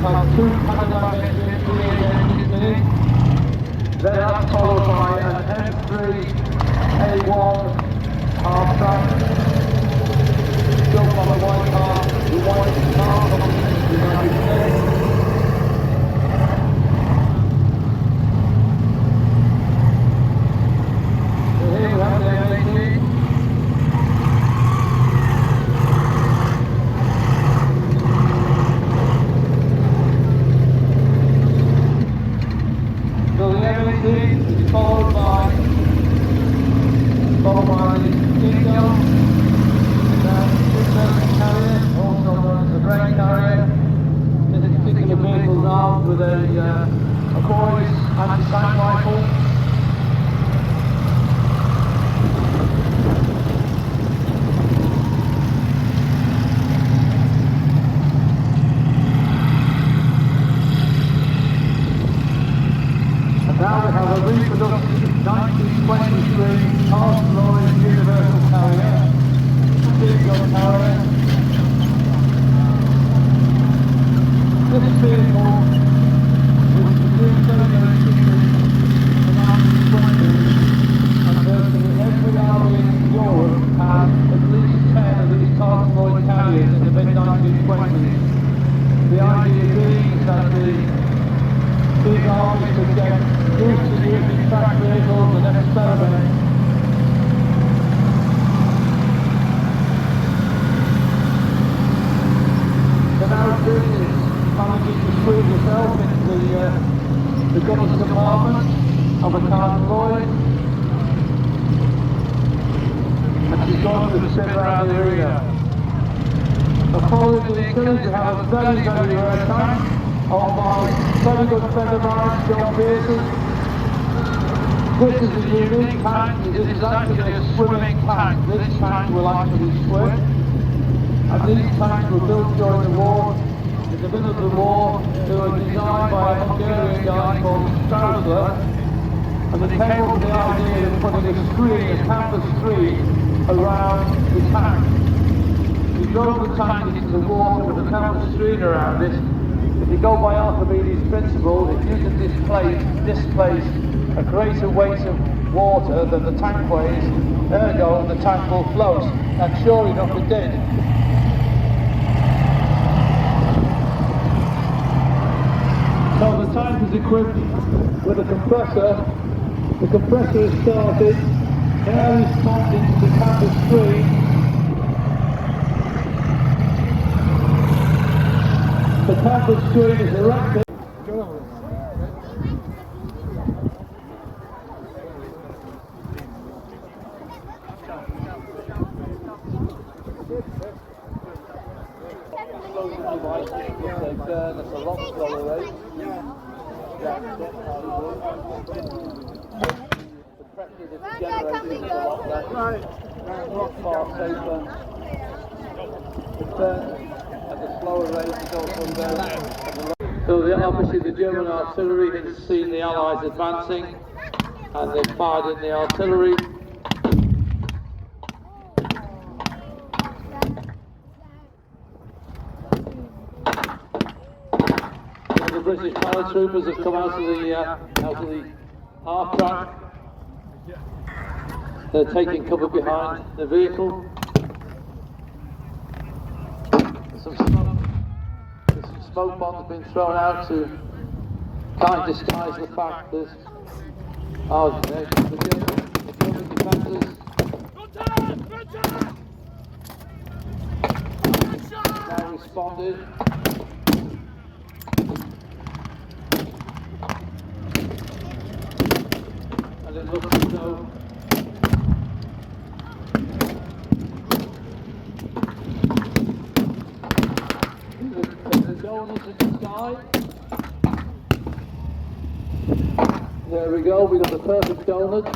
has two Cadillac engines, V8 engines in it. Then that's followed by an M3A1 half track. Built on the white car, the white car company in the United States. So here we have the M18. So the M18 is followed by the Dingo, carrier, also known as the grain carrier. This particular vehicle is armed with a Boys anti-tank rifle. And now we have a reproduction 1923 Rolls-Royce Universal Carrier, Dingo carrier. This vehicle was produced very cheaply in the 1920s, and virtually every army in Europe had at least 10 of these Rolls-Royce carriers in the mid-1920s. The idea being that these armies could get used to using track vehicles and experiment. So now doing this, managing to squeeze yourself into the gunner's compartment of a convoy, and she's going to sit around the arena. Following the vehicles, you have a very, very rare tank owned by very good friend of mine, John Pearson. This is a unique tank. This is actually a swimming tank. This tank will actually swim. And these tanks were built during the war. In the middle of the war, they were designed by a Hungarian guy called Strausler, and they came up with the idea of putting a canvas screen around the tank. We drove the tank into the water with a canvas screen around it. If you go by Archimedes' principle, if you can displace a greater weight of water than the tank weighs, ergo the tank will float. And sure enough it did. So the tank is equipped with a compressor. The compressor is started, air is pumped into the canvas screen. The canvas screen is erected. That's a lot slower rate. The pressure that's generated is a lot less, a lot far safer. The turn at the slower rate is also very. So obviously the German artillery has seen the Allies advancing, and they've fired in the artillery. The British paratroopers have come out of the half track. They're taking cover behind the vehicle. Some smoke bombs have been thrown out to kind of disguise the fact that the German defenders now responded. And it looks as though the donors in the sky. There we go, we got the perfect donut.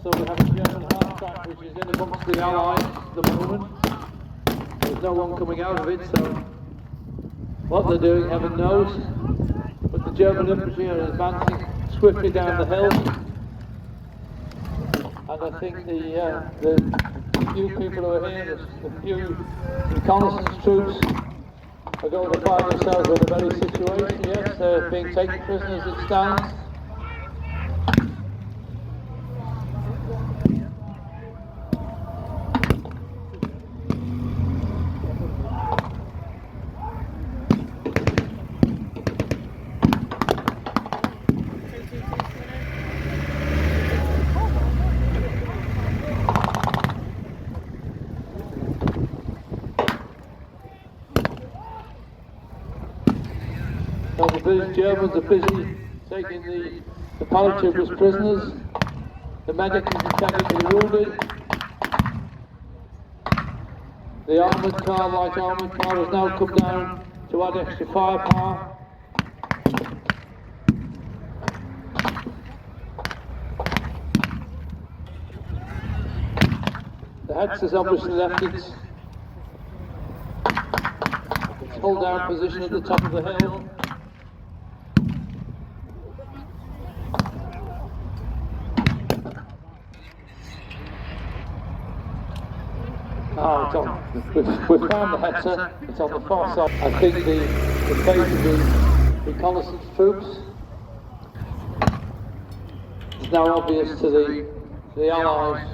So we have a German half track which is in amongst the Allies at the moment. There's no one coming out of it, so what they're doing, heaven knows. But the German infantry are advancing swiftly down the hill. And I think the few people who are here, the few reconnaissance troops, are going to find themselves in a very situation. Yes, they're being taken prisoners, it stands. So the British Germans are busy taking the paratroopers prisoners, the medics are attending to the wounded. The armoured car, light armoured car, has now come down to add extra firepower. The Hetz has obviously left its hold down position at the top of the hill. Oh, it's on. We've found the Hetzer. It's on the far side. I think the fate of the reconnaissance troops is now obvious to the Allies.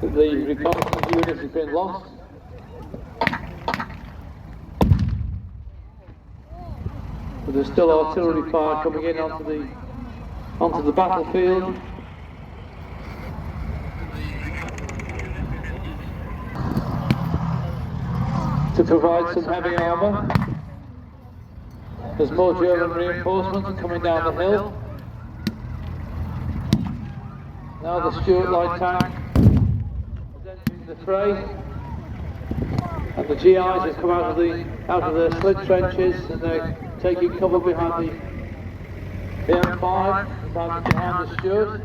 That the reconnaissance unit has been lost. But there's still artillery fire coming in onto the battlefield. To provide some heavy armour. There's more German reinforcements coming down the hill. Now the Stuart light tank is entering the fray, and the GIs have come out of their slit trenches, and they're taking cover behind the M5, behind the Stuart.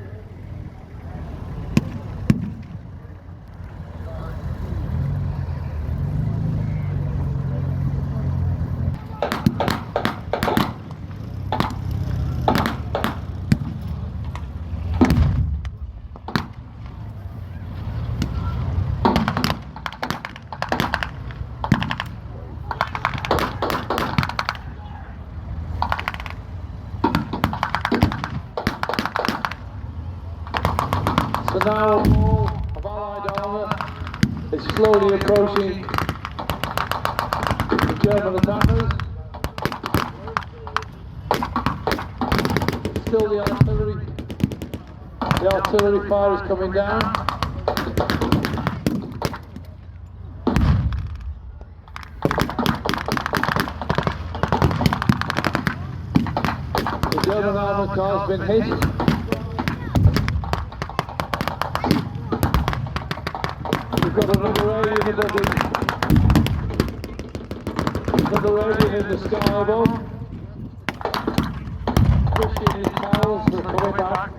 So now a wall of Allied armour is slowly approaching the German attackers. Still the artillery fire is coming down. The German armoured car has been hit. We've got another alien in the sky above. Pushing his towels for coming back.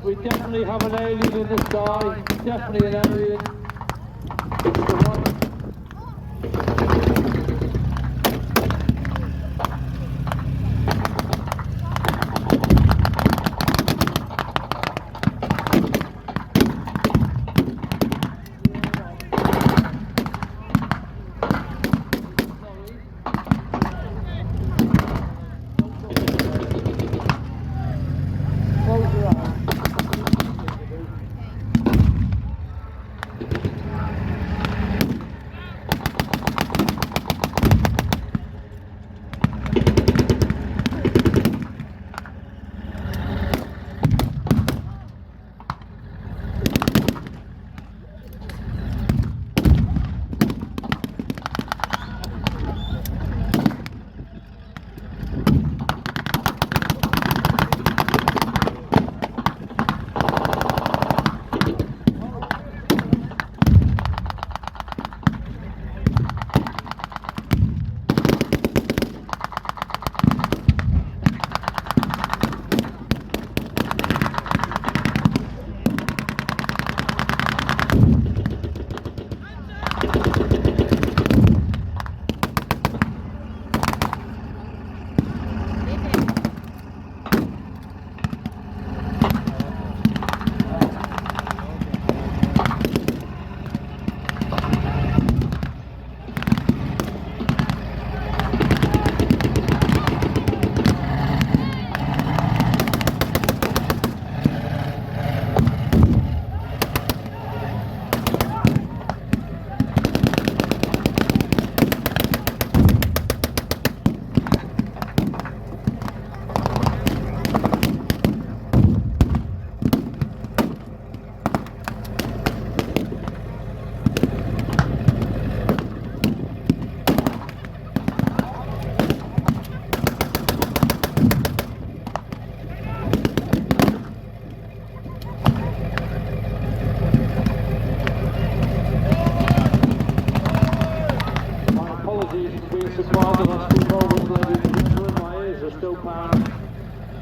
we definitely have an alien in the sky. Definitely an alien. It's the one. Close your eyes.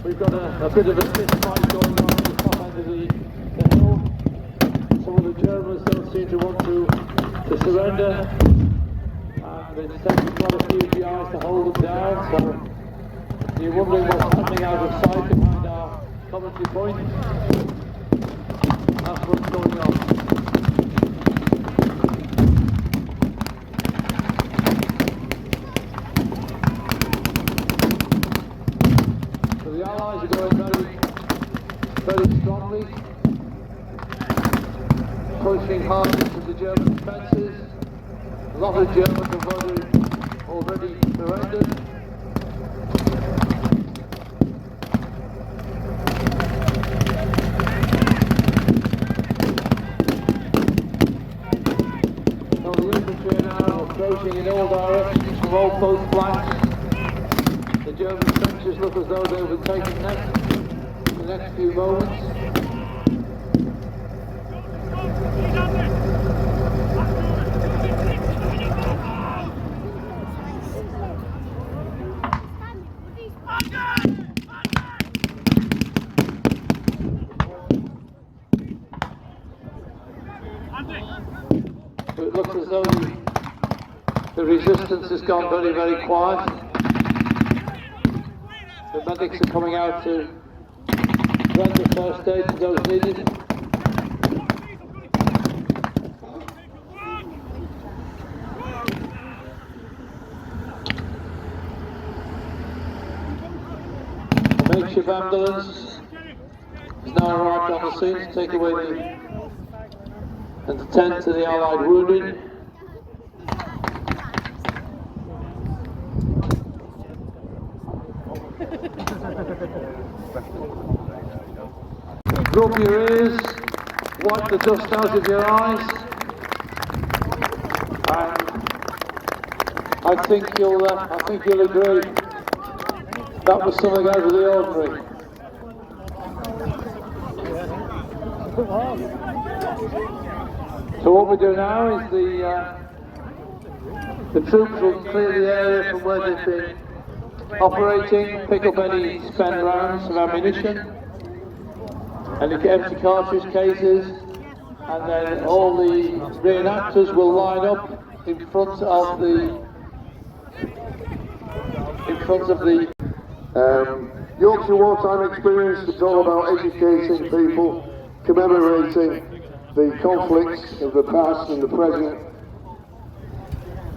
We've got a bit of a fist fight going on at the top end of the hill. Some of the Germans don't seem to want to surrender, and it's taken quite a few GIs to hold them down, so you're wondering what's happening out of sight behind our commentary point. That's what's going on. The Allies are going very strongly, pushing hard into the German defences. A lot of Germans have already surrendered. So the infantry are now approaching in all directions from all close flanks. The German trenches look as though they will be taken next in the next few moments. So it looks as though the resistance has gone very quiet. The medics are coming out to render first aid to those needed. The makeshift ambulance has now arrived on the scene to take away and to tend to the Allied wounded. Rub your ears, wipe the dust out of your eyes, and I think you'll agree that was something out of the ordinary. So what we do now is the troops will clear the area from where they've been operating, pick up any spent rounds of ammunition. and the empty cartridge cases, and then all the reenactors will line up in front of the Yorkshire Wartime Experience is all about educating people, commemorating the conflicts of the past and the present.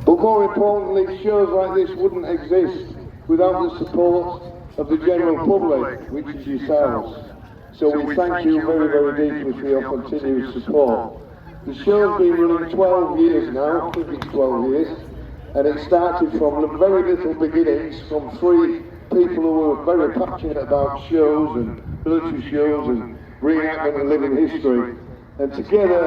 But more importantly, shows like this wouldn't exist without the support of the general public, which is yourselves. So we thank you very, very deeply for your continued support. The show's been running 12 years now, I think it's 12 years, and it started from the very little beginnings, from 3 people who were very passionate about shows and military shows and reenactment and living history. And together